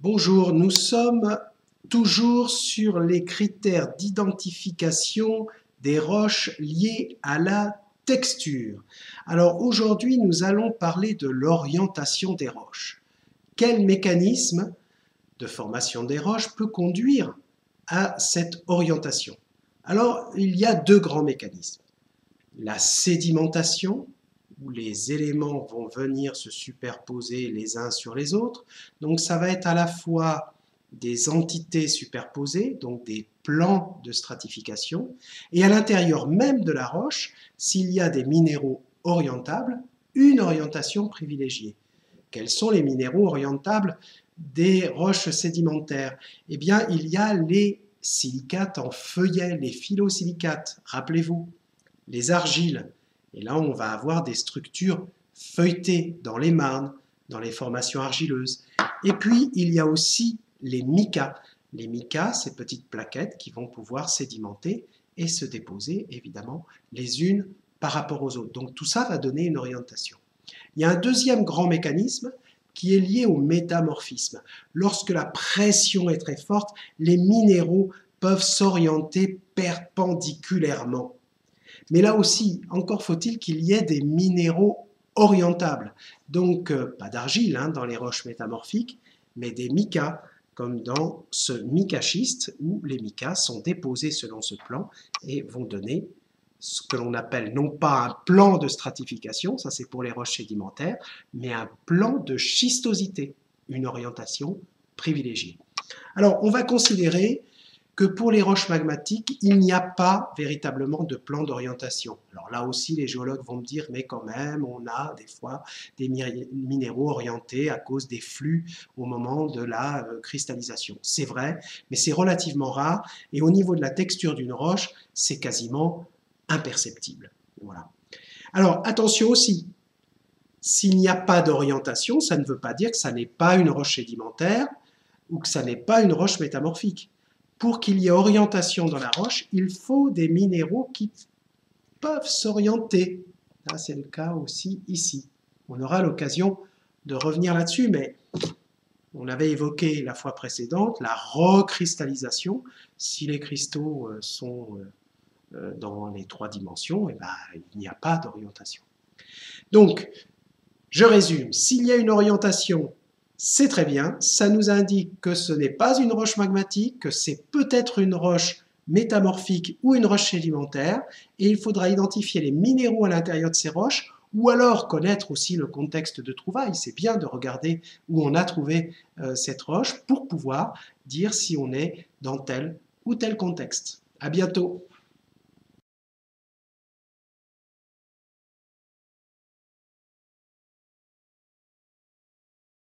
Bonjour, nous sommes toujours sur les critères d'identification des roches liées à la texture. Alors aujourd'hui, nous allons parler de l'orientation des roches. Quel mécanisme de formation des roches peut conduire à cette orientation? Alors, il y a deux grands mécanismes. La sédimentation, où les éléments vont venir se superposer les uns sur les autres. Donc ça va être à la fois des entités superposées, donc des plans de stratification, et à l'intérieur même de la roche, s'il y a des minéraux orientables, une orientation privilégiée. Quels sont les minéraux orientables des roches sédimentaires? Eh bien, il y a les silicates en feuillet, les phyllosilicates, rappelez-vous, les argiles. Et là, on va avoir des structures feuilletées dans les marnes, dans les formations argileuses. Et puis, il y a aussi les micas. Les micas, ces petites plaquettes qui vont pouvoir sédimenter et se déposer, évidemment, les unes par rapport aux autres. Donc, tout ça va donner une orientation. Il y a un deuxième grand mécanisme qui est lié au métamorphisme. Lorsque la pression est très forte, les minéraux peuvent s'orienter perpendiculairement. Mais là aussi, encore faut-il qu'il y ait des minéraux orientables. Donc, pas d'argile dans les roches métamorphiques, mais des micas, comme dans ce micaschiste, où les micas sont déposés selon ce plan et vont donner ce que l'on appelle non pas un plan de stratification, ça c'est pour les roches sédimentaires, mais un plan de schistosité, une orientation privilégiée. Alors, on va considérer que pour les roches magmatiques, il n'y a pas véritablement de plan d'orientation. Alors là aussi, les géologues vont me dire, mais quand même, on a des fois des minéraux orientés à cause des flux au moment de la cristallisation. C'est vrai, mais c'est relativement rare, et au niveau de la texture d'une roche, c'est quasiment imperceptible. Voilà. Alors, attention aussi, s'il n'y a pas d'orientation, ça ne veut pas dire que ça n'est pas une roche sédimentaire ou que ça n'est pas une roche métamorphique. Pour qu'il y ait orientation dans la roche, il faut des minéraux qui peuvent s'orienter. Là, c'est le cas aussi ici. On aura l'occasion de revenir là-dessus, mais on avait évoqué la fois précédente la recristallisation. Si les cristaux sont dans les trois dimensions, eh ben, il n'y a pas d'orientation. Donc, je résume. S'il y a une orientation, c'est très bien, ça nous indique que ce n'est pas une roche magmatique, que c'est peut-être une roche métamorphique ou une roche sédimentaire, et il faudra identifier les minéraux à l'intérieur de ces roches, ou alors connaître aussi le contexte de trouvaille. C'est bien de regarder où on a trouvé cette roche pour pouvoir dire si on est dans tel ou tel contexte. À bientôt.